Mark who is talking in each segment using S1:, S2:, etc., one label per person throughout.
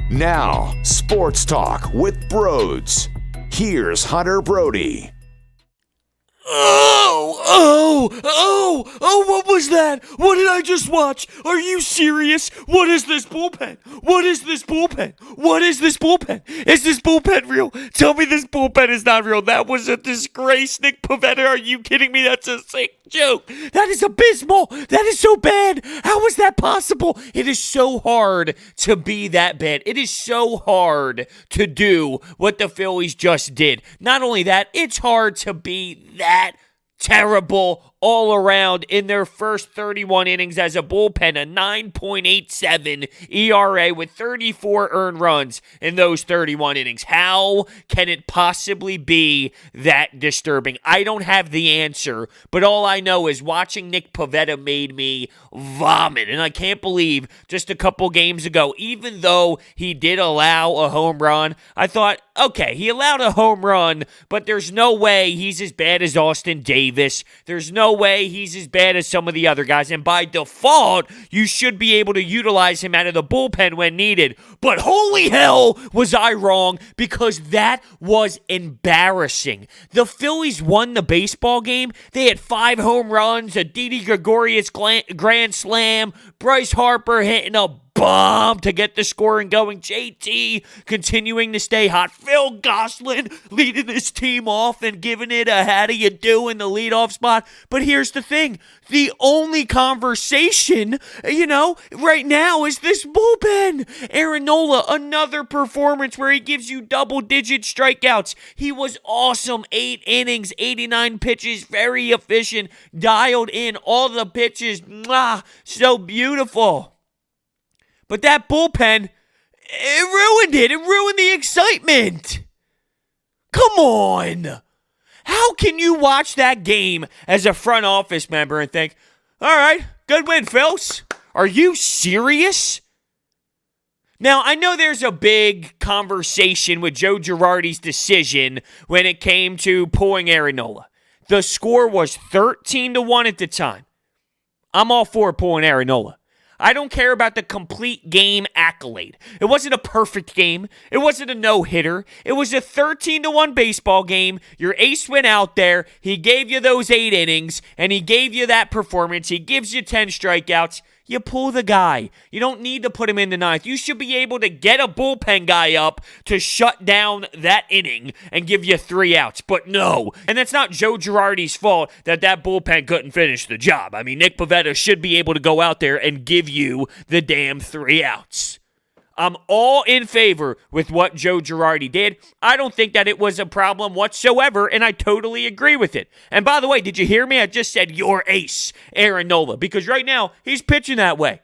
S1: Now, Sports Talk with Broads. Here's Hunter Brody.
S2: What was that? What did I just watch? Are you serious? What is this bullpen? What is this bullpen? What is this bullpen? Is this bullpen real? Tell me this bullpen is not real. That was a disgrace. Nick Pivetta, are you kidding me? That's a sick joke. That is abysmal. That is so bad. How is that possible? It is so hard to be that bad. It is so hard to do what the Phillies just did. Not only that, it's hard to be that terrible all around in their first 31 innings as a bullpen, a 9.87 ERA with 34 earned runs in those 31 innings. How can it possibly be that disturbing? I don't have the answer, but all I know is watching Nick Pivetta made me vomit, and I can't believe just a couple games ago, even though he did allow a home run, I thought, okay, he allowed a home run, but there's no way he's as bad as Austin Davis. There's no way he's as bad as some of the other guys. And by default, you should be able to utilize him out of the bullpen when needed. But holy hell was I wrong, because that was embarrassing. The Phillies won the baseball game. They had 5 home runs, a Didi Gregorius grand slam, Bryce Harper hitting a bomb to get the scoring going. JT continuing to stay hot. Phil Gosselin leading his team off and giving it a how do you do in the leadoff spot. But here's the thing. The only conversation, right now is this bullpen. Aaron Nola, another performance where he gives you double-digit strikeouts. He was awesome. 8 innings, 89 pitches, very efficient, dialed in all the pitches. So beautiful. But that bullpen, it ruined it. It ruined the excitement. Come on. How can you watch that game as a front office member and think, all right, good win, Phils? Are you serious? Now, I know there's a big conversation with Joe Girardi's decision when it came to pulling Aaron Nola. The score was 13-1 at the time. I'm all for pulling Aaron Nola. I don't care about the complete game accolade. It wasn't a perfect game. It wasn't a no-hitter. It was a 13-1 baseball game. Your ace went out there. He gave you those 8 innings, and he gave you that performance. He gives you 10 strikeouts. You pull the guy. You don't need to put him in the 9th. You should be able to get a bullpen guy up to shut down that inning and give you 3 outs. But no. And that's not Joe Girardi's fault that bullpen couldn't finish the job. I mean, Nick Pivetta should be able to go out there and give you the damn 3 outs. I'm all in favor with what Joe Girardi did. I don't think that it was a problem whatsoever, and I totally agree with it. And by the way, did you hear me? I just said your ace, Aaron Nola, because right now he's pitching that way.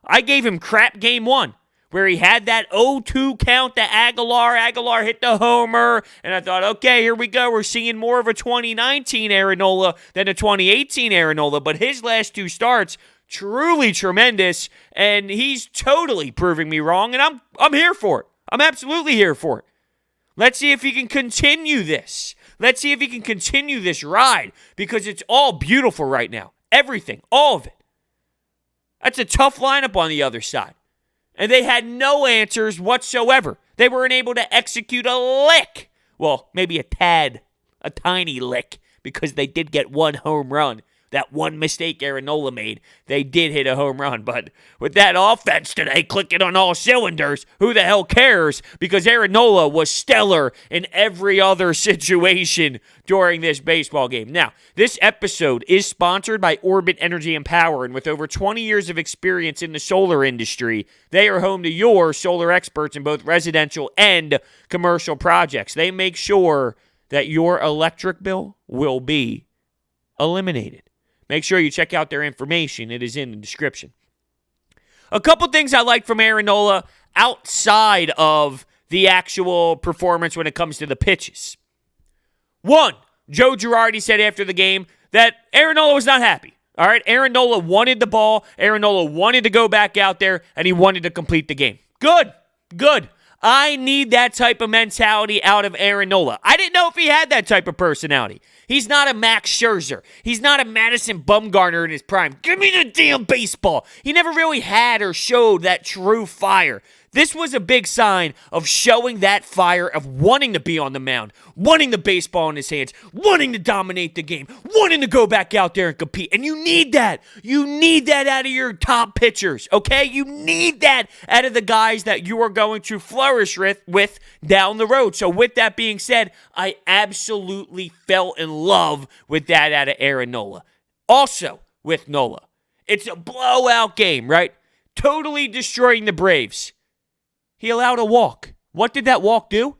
S2: I gave him crap game 1, where he had that 0-2 count to Aguilar. Aguilar hit the homer, and I thought, okay, here we go. We're seeing more of a 2019 Aaron Nola than a 2018 Aaron Nola, but his last 2 starts, truly tremendous, and he's totally proving me wrong, and I'm here for it. I'm absolutely here for it. Let's see if he can continue this. Let's see if he can continue this ride, because it's all beautiful right now. Everything, all of it. That's a tough lineup on the other side, and they had no answers whatsoever. They weren't able to execute a lick. Well, maybe a tiny lick, because they did get 1 home run. That one mistake Aaron Nola made, they did hit a home run. But with that offense today clicking on all cylinders, who the hell cares? Because Aaron Nola was stellar in every other situation during this baseball game. Now, this episode is sponsored by Orbit Energy and Power, and with over 20 years of experience in the solar industry, they are home to your solar experts in both residential and commercial projects. They make sure that your electric bill will be eliminated. Make sure you check out their information. It is in the description. A couple things I like from Aaron Nola outside of the actual performance when it comes to the pitches. 1, Joe Girardi said after the game that Aaron Nola was not happy. All right, Aaron Nola wanted the ball. Aaron Nola wanted to go back out there, and he wanted to complete the game. Good. I need that type of mentality out of Aaron Nola. I didn't know if he had that type of personality. He's not a Max Scherzer. He's not a Madison Bumgarner in his prime. Give me the damn baseball. He never really had or showed that true fire. This was a big sign of showing that fire of wanting to be on the mound, wanting the baseball in his hands, wanting to dominate the game, wanting to go back out there and compete. And you need that. You need that out of your top pitchers, okay? You need that out of the guys that you are going to flourish with down the road. So with that being said, I absolutely fell in love with that out of Aaron Nola. Also, with Nola, it's a blowout game, right? Totally destroying the Braves. He allowed a walk. What did that walk do?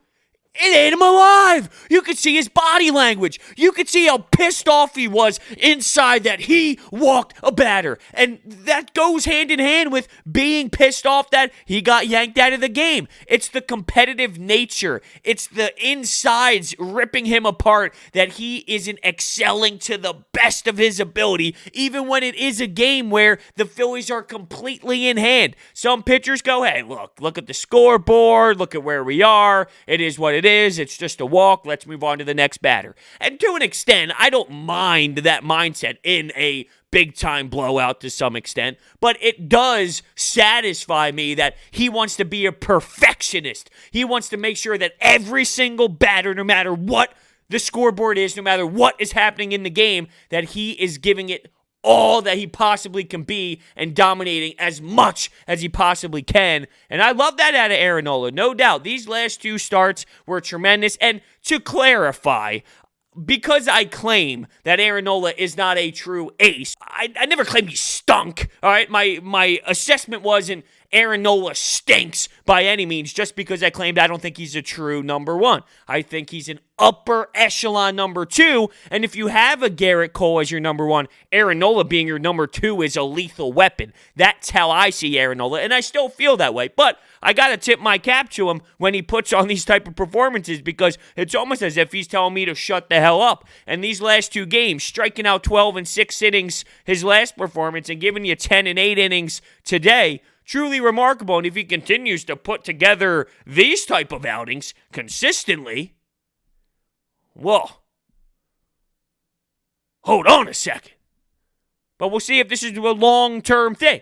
S2: It ate him alive. You could see his body language. You could see how pissed off he was inside that he walked a batter. And that goes hand in hand with being pissed off that he got yanked out of the game. It's the competitive nature. It's the insides ripping him apart that he isn't excelling to the best of his ability, even when it is a game where the Phillies are completely in hand. Some pitchers go, hey, look at the scoreboard. Look at where we are. It is what it is. It's just a walk. Let's move on to the next batter. And to an extent, I don't mind that mindset in a big-time blowout to some extent, but it does satisfy me that he wants to be a perfectionist. He wants to make sure that every single batter, no matter what the scoreboard is, no matter what is happening in the game, that he is giving it all that he possibly can be and dominating as much as he possibly can. And I love that out of Aaron Nola, no doubt. These last two starts were tremendous. And to clarify, because I claim that Aaron Nola is not a true ace, I never claimed he stunk, all right? My assessment wasn't Aaron Nola stinks by any means just because I claimed I don't think he's a true number one. I think he's an upper echelon number two, and if you have a Garrett Cole as your number one, Aaron Nola being your number two is a lethal weapon. That's how I see Aaron Nola, and I still feel that way, but I got to tip my cap to him when he puts on these type of performances because it's almost as if he's telling me to shut the hell up. And these last two games, striking out 12 and 6 innings his last performance and giving you 10 and 8 innings today, truly remarkable. And if he continues to put together these type of outings consistently, well, hold on a second. But we'll see if this is a long-term thing,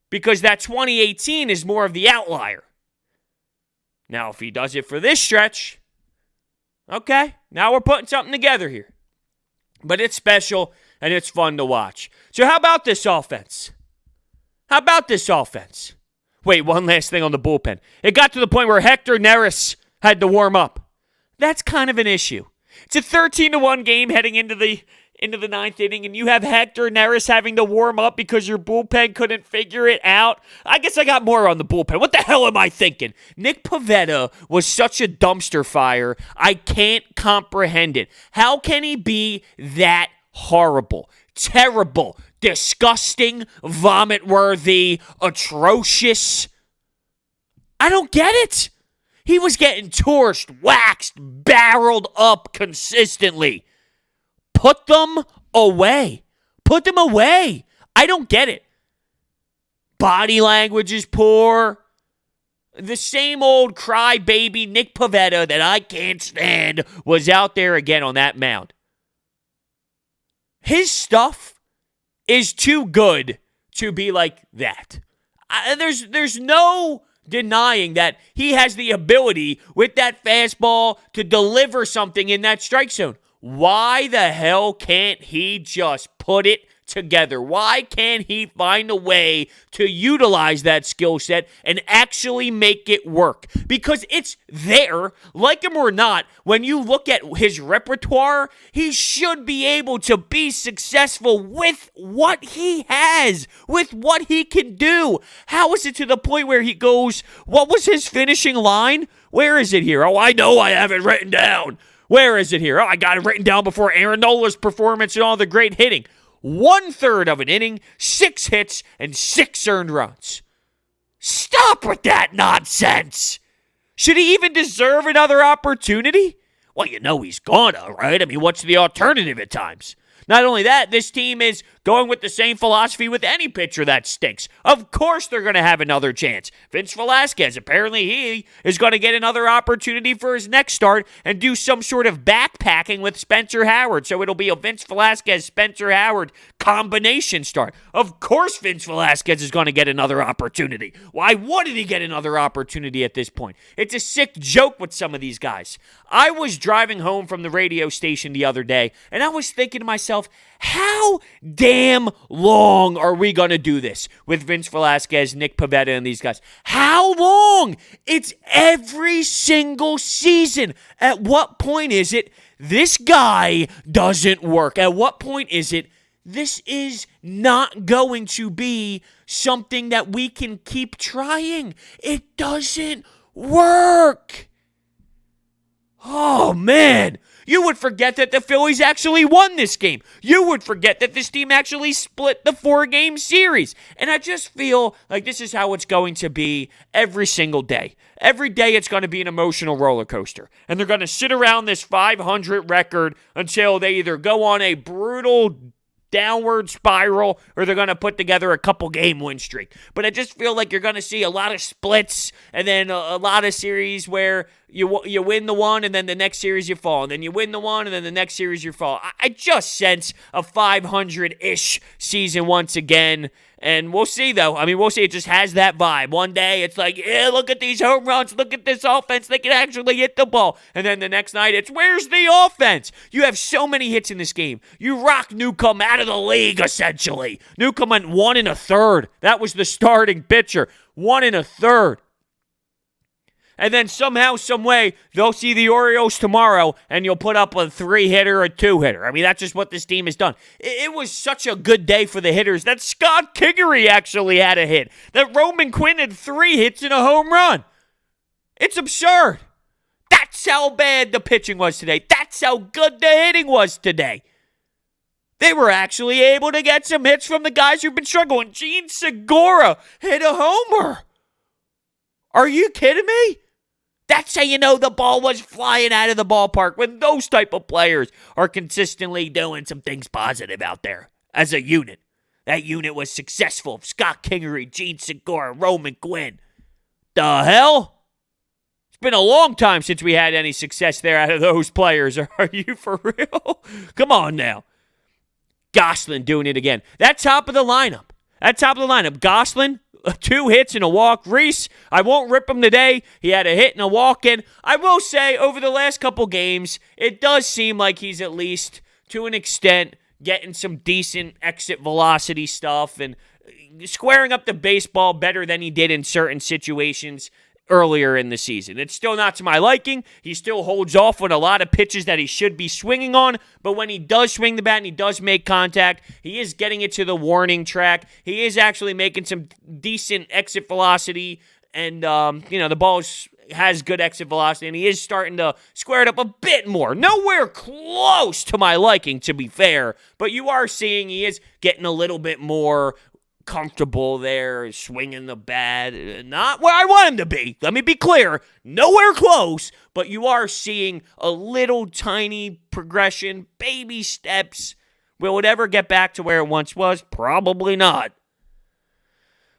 S2: because that 2018 is more of the outlier. Now, if he does it for this stretch, okay, now we're putting something together here. But it's special, and it's fun to watch. So how about this offense? Wait, one last thing on the bullpen. It got to the point where Hector Neris had to warm up. That's kind of an issue. It's a 13-1 game heading into the ninth inning, and you have Hector Neris having to warm up because your bullpen couldn't figure it out. I guess I got more on the bullpen. What the hell am I thinking? Nick Pivetta was such a dumpster fire. I can't comprehend it. How can he be that horrible, terrible, disgusting, vomit-worthy, atrocious? I don't get it. He was getting torched, waxed, barreled up consistently. Put them away. I don't get it. Body language is poor. The same old crybaby Nick Pivetta that I can't stand was out there again on that mound. His stuff is too good to be like that. There's no denying that he has the ability with that fastball to deliver something in that strike zone. Why the hell can't he just put it together? Why can't he find a way to utilize that skill set and actually make it work? Because it's there, like him or not, when you look at his repertoire, he should be able to be successful with what he has, with what he can do. How is it to the point where he goes, what was his finishing line? Where is it here? Oh, I know I have it written down. Where is it here? Oh, I got it written down before Aaron Nola's performance and all the great hitting. 1/3 of an inning, 6 hits, and 6 earned runs. Stop with that nonsense. Should he even deserve another opportunity? Well, you know he's gonna, right? I mean, what's the alternative at times? Not only that, this team is going with the same philosophy with any pitcher that stinks. Of course they're going to have another chance. Vince Velasquez, apparently he is going to get another opportunity for his next start and do some sort of backpacking with Spencer Howard. So it'll be a Vince Velasquez, Spencer Howard combination start. Of course Vince Velasquez is going to get another opportunity. Why wouldn't he get another opportunity at this point? It's a sick joke with some of these guys. I was driving home from the radio station the other day, and I was thinking to myself, how damn long are we going to do this with Vince Velasquez, Nick Pivetta, and these guys? How long? It's every single season. At what point is it this guy doesn't work? At what point is it this is not going to be something that we can keep trying? It doesn't work. Oh, man. You would forget that the Phillies actually won this game. You would forget that this team actually split the 4-game series. And I just feel like this is how it's going to be every single day. Every day it's going to be an emotional roller coaster. And they're going to sit around this 500 record until they either go on a brutal downward spiral or they're going to put together a couple game win streak. But I just feel like you're going to see a lot of splits and then a lot of series where you win the one and then the next series you fall. And then you win the one and then the next series you fall. I just sense a 500-ish season once again. And we'll see, though. I mean, we'll see. It just has that vibe. One day, it's like, yeah, look at these home runs. Look at this offense. They can actually hit the ball. And then the next night, it's, where's the offense? You have so many hits in this game. You rock Newcomb out of the league, essentially. Newcomb went 1 1/3. That was the starting pitcher. 1 1/3. And then somehow, some way, they'll see the Orioles tomorrow, and you'll put up a 3-hitter or a 2-hitter. I mean, that's just what this team has done. It was such a good day for the hitters that Scott Kingery actually had a hit. That Roman Quinn had 3 hits and a home run. It's absurd. That's how bad the pitching was today. That's how good the hitting was today. They were actually able to get some hits from the guys who've been struggling. Gene Segura hit a homer. Are you kidding me? That's how you know the ball was flying out of the ballpark, when those type of players are consistently doing some things positive out there as a unit. That unit was successful. Scott Kingery, Gene Segura, Roman Quinn. The hell? It's been a long time since we had any success there out of those players. Are you for real? Come on now. Gosselin doing it again. That top of the lineup. Gosselin, 2 hits and a walk. Rhys, I won't rip him today. He had a hit and a walk in. I will say, over the last couple games, it does seem like he's at least, to an extent, getting some decent exit velocity stuff and squaring up the baseball better than he did in certain situations earlier in the season. It's still not to my liking. He still holds off on a lot of pitches that he should be swinging on, but when he does swing the bat and he does make contact, he is getting it to the warning track. He is actually making some decent exit velocity, and the ball has good exit velocity, and he is starting to square it up a bit more. Nowhere close to my liking, to be fair, but you are seeing he is getting a little bit more comfortable there, swinging the bat. Not where I want him to be. Let me be clear. Nowhere close, but you are seeing a little tiny progression, baby steps. Will it ever get back to where it once was? Probably not.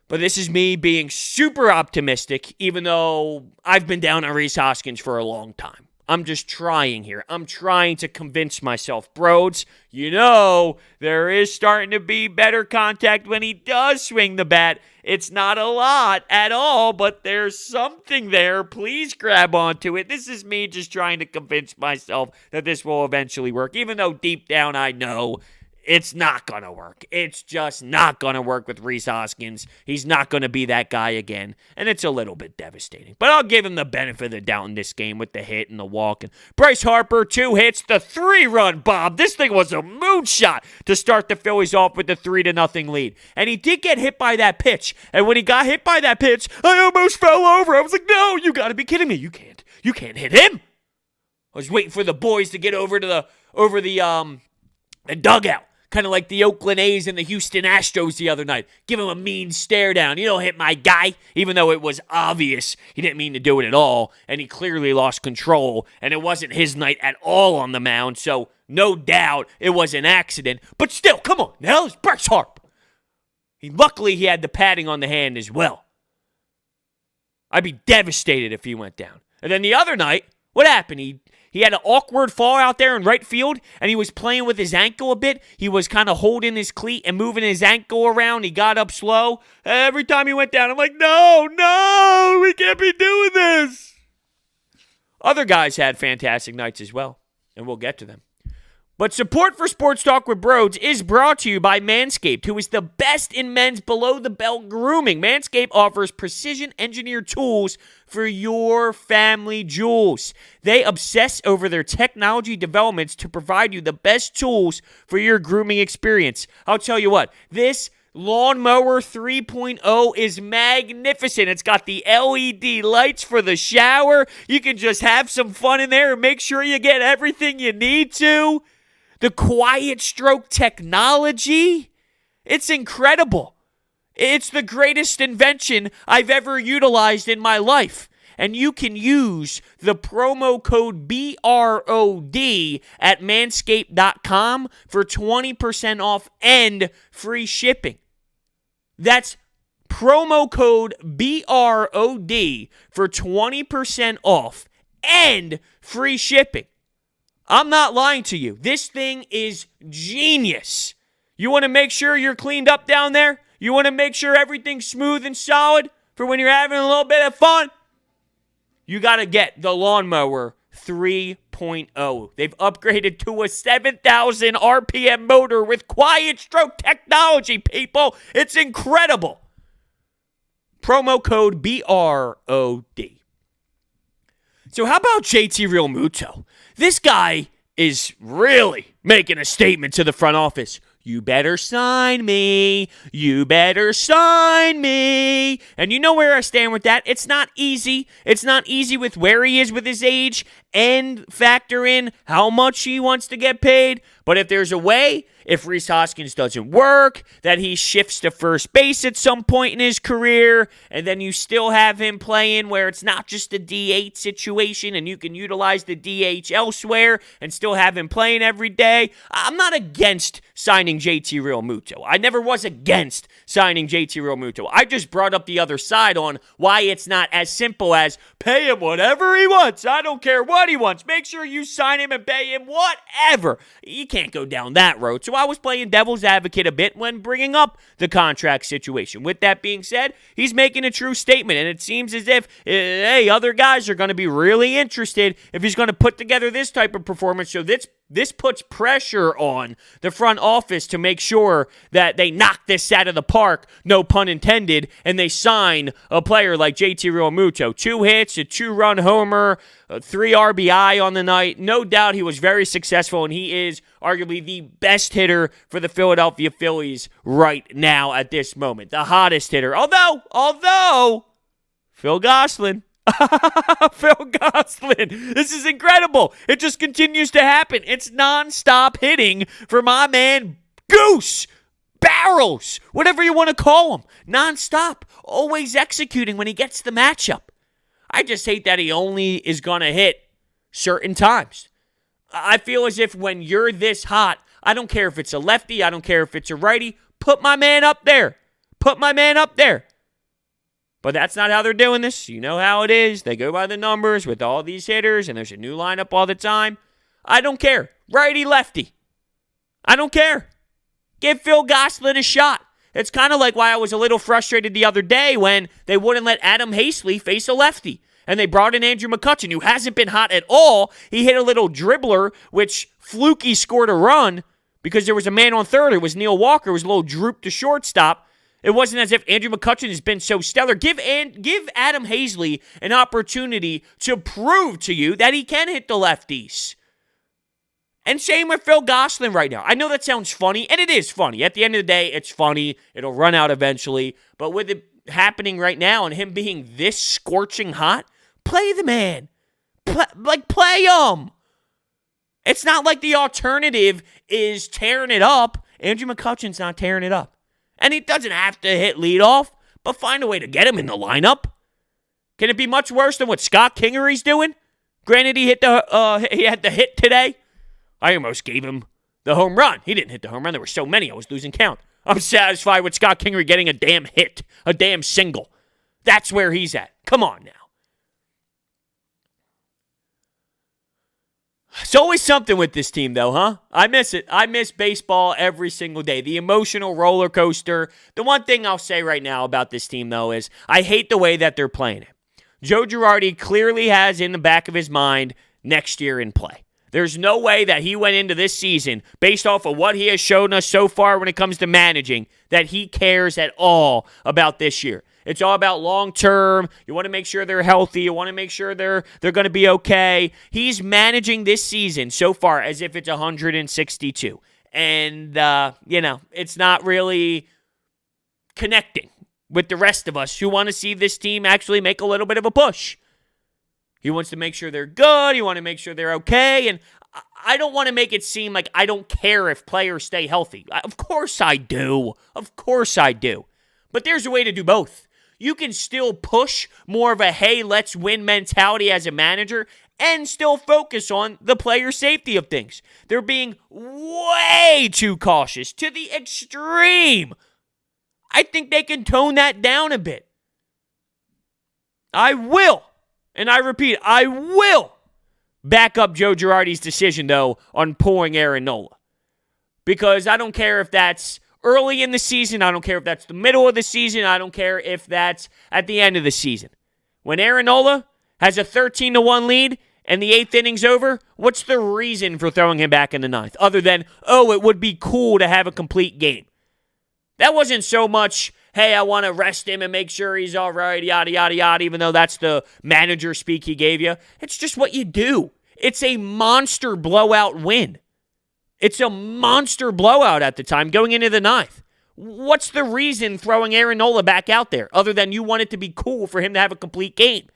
S2: But this is me being super optimistic, even though I've been down on Rhys Hoskins for a long time. I'm just trying here. I'm trying to convince myself. Broads, there is starting to be better contact when he does swing the bat. It's not a lot at all, but there's something there. Please grab onto it. This is me just trying to convince myself that this will eventually work, even though deep down I know it's not going to work. It's just not going to work with Rhys Hoskins. He's not going to be that guy again, and it's a little bit devastating. But I'll give him the benefit of the doubt in this game with the hit and the walk. And Bryce Harper, 2 hits, the 3-run bomb. This thing was a moonshot to start the Phillies off with the 3-0 lead. And he did get hit by that pitch. And when he got hit by that pitch, I almost fell over. I was like, no, you got to be kidding me. You can't hit him. I was waiting for the boys to get over the dugout. Kind of like the Oakland A's and the Houston Astros the other night. Give him a mean stare down. You don't hit my guy, even though it was obvious he didn't mean to do it at all, and he clearly lost control, and it wasn't his night at all on the mound, so no doubt it was an accident. But still, come on, now it's Bryce Harper. Luckily, he had the padding on the hand as well. I'd be devastated if he went down. And then the other night, what happened? He had an awkward fall out there in right field, and he was playing with his ankle a bit. He was kind of holding his cleat and moving his ankle around. He got up slow. Every time he went down, I'm like, no, we can't be doing this. Other guys had fantastic nights as well, and we'll get to them. But support for Sports Talk with Broads is brought to you by Manscaped, who is the best in men's below-the-belt grooming. Manscaped offers precision-engineered tools for your family jewels. They obsess over their technology developments to provide you the best tools for your grooming experience. I'll tell you what, this Lawnmower 3.0 is magnificent. It's got the LED lights for the shower. You can just have some fun in there and make sure you get everything you need to. The quiet stroke technology, it's incredible. It's the greatest invention I've ever utilized in my life. And you can use the promo code BROD at manscaped.com for 20% off and free shipping. That's promo code BROD for 20% off and free shipping. I'm not lying to you. This thing is genius. You want to make sure you're cleaned up down there? You want to make sure everything's smooth and solid for when you're having a little bit of fun? You got to get the Lawnmower 3.0. They've upgraded to a 7,000 RPM motor with quiet stroke technology, people. It's incredible. Promo code BROD. So how about JT Realmuto? This guy is really making a statement to the front office. You better sign me. You better sign me. And you know where I stand with that. It's not easy. It's not easy with where he is with his age and factor in how much he wants to get paid. But if there's a way, if Rhys Hoskins doesn't work, that he shifts to first base at some point in his career, and then you still have him playing where it's not just a DH situation and you can utilize the DH elsewhere and still have him playing every day. I'm not against signing JT Realmuto. I never was against signing JT Realmuto. I just brought up the other side on why it's not as simple as pay him whatever he wants. I don't care what he wants. Make sure you sign him and pay him whatever. You can't go down that road. So I was playing devil's advocate a bit when bringing up the contract situation. With that being said, he's making a true statement, and it seems as if, hey, other guys are going to be really interested if he's going to put together this type of performance. So this puts pressure on the front office to make sure that they knock this out of the park, no pun intended, and they sign a player like JT Realmuto. 2 hits, a 2-run homer, 3 RBI on the night. No doubt he was very successful, and he is arguably the best hitter for the Philadelphia Phillies right now at this moment. The hottest hitter. Although, Phil Gosselin. Phil Gosselin. This is incredible. It just continues to happen. It's nonstop hitting for my man Goose. Barrels. Whatever you want to call him. Nonstop. Always executing when he gets the matchup. I just hate that he only is going to hit certain times. I feel as if when you're this hot, I don't care if it's a lefty, I don't care if it's a righty, put my man up there. Put my man up there. But that's not how they're doing this. You know how it is. They go by the numbers with all these hitters, and there's a new lineup all the time. I don't care. Righty, lefty. I don't care. Give Phil Gosselin a shot. It's kind of like why I was a little frustrated the other day when they wouldn't let Adam Hazley face a lefty. And they brought in Andrew McCutchen, who hasn't been hot at all. He hit a little dribbler, which fluky scored a run because there was a man on third. It was Neil Walker. It was a little droop to shortstop. It wasn't as if Andrew McCutchen has been so stellar. Give Adam Hazley an opportunity to prove to you that he can hit the lefties. And same with Phil Gosselin right now. I know that sounds funny, and it is funny. At the end of the day, it's funny. It'll run out eventually. But with it happening right now and him being this scorching hot, play the man. Play him. It's not like the alternative is tearing it up. Andrew McCutchen's not tearing it up. And he doesn't have to hit leadoff, but find a way to get him in the lineup. Can it be much worse than what Scott Kingery's doing? Granted, he had the hit today. I almost gave him the home run. He didn't hit the home run. There were so many, I was losing count. I'm satisfied with Scott Kingery getting a damn hit, a damn single. That's where he's at. Come on now. It's always something with this team, though, huh? I miss it. I miss baseball every single day. The emotional roller coaster. The one thing I'll say right now about this team, though, is I hate the way that they're playing it. Joe Girardi clearly has in the back of his mind next year in play. There's no way that he went into this season, based off of what he has shown us so far when it comes to managing, that he cares at all about this year. It's all about long-term. You want to make sure they're healthy. You want to make sure they're going to be okay. He's managing this season so far as if it's 162. And, it's not really connecting with the rest of us who want to see this team actually make a little bit of a push. He wants to make sure they're good. He wants to make sure they're okay. And I don't want to make it seem like I don't care if players stay healthy. Of course I do. Of course I do. But there's a way to do both. You can still push more of a, hey, let's win mentality as a manager and still focus on the player safety of things. They're being way too cautious to the extreme. I think they can tone that down a bit. I will, and I repeat, I will back up Joe Girardi's decision, though, on pulling Aaron Nola. Because I don't care if that's early in the season. I don't care if that's the middle of the season. I don't care if that's at the end of the season. When Aaron Nola has a 13-1 lead and the 8th inning's over, what's the reason for throwing him back in the 9th? Other than, it would be cool to have a complete game. That wasn't so much, hey, I want to rest him and make sure he's all right, yada, yada, yada, even though that's the manager speak he gave you. It's just what you do. It's a monster blowout win. It's a monster blowout at the time going into the 9th. What's the reason throwing Aaron Nola back out there other than you want it to be cool for him to have a complete game?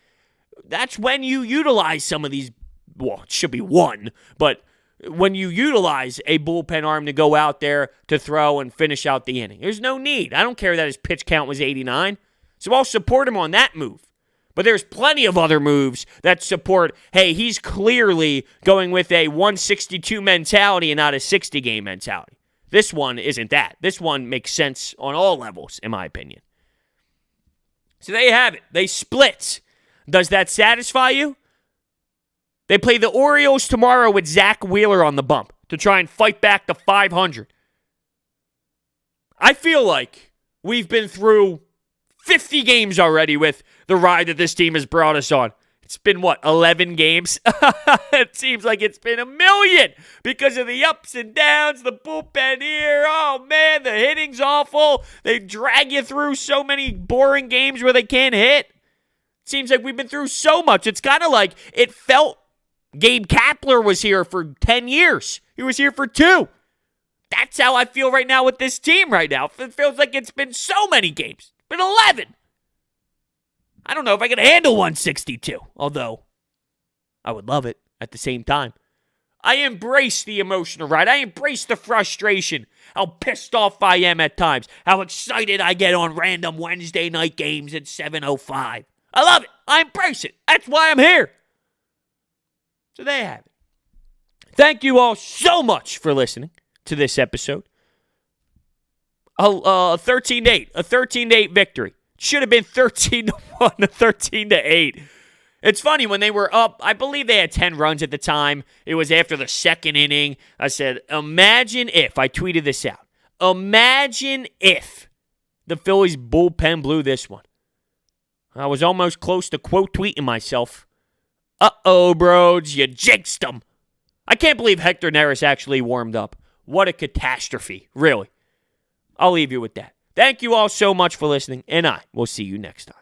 S2: That's when you utilize some of these, it should be one, but when you utilize a bullpen arm to go out there to throw and finish out the inning. There's no need. I don't care that his pitch count was 89, so I'll support him on that move. But there's plenty of other moves that support, hey, he's clearly going with a 162 mentality and not a 60-game mentality. This one isn't that. This one makes sense on all levels, in my opinion. So there you have it. They split. Does that satisfy you? They play the Orioles tomorrow with Zach Wheeler on the bump to try and fight back to 500. I feel like we've been through 50 games already with the ride that this team has brought us on. It's been, 11 games? It seems like it's been 1,000,000 because of the ups and downs, the bullpen here. Oh, man, the hitting's awful. They drag you through so many boring games where they can't hit. It seems like we've been through so much. It's kind of like it felt Gabe Kapler was here for 10 years. He was here for 2. That's how I feel right now with this team right now. It feels like it's been so many games. It's been 11. I don't know if I can handle 162, although I would love it at the same time. I embrace the emotional ride. I embrace the frustration, how pissed off I am at times, how excited I get on random Wednesday night games at 7:05. I love it. I embrace it. That's why I'm here. So there you have it. Thank you all so much for listening to this episode. A 13-8. A 13-8 victory. Should have been 13-1 to 13-8. It's funny, when they were up, I believe they had 10 runs at the time. It was after the 2nd inning. I said, imagine if, I tweeted this out, imagine if the Phillies bullpen blew this one. I was almost close to quote tweeting myself. Uh-oh, bros, you jinxed them. I can't believe Hector Neris actually warmed up. What a catastrophe, really. I'll leave you with that. Thank you all so much for listening, and I will see you next time.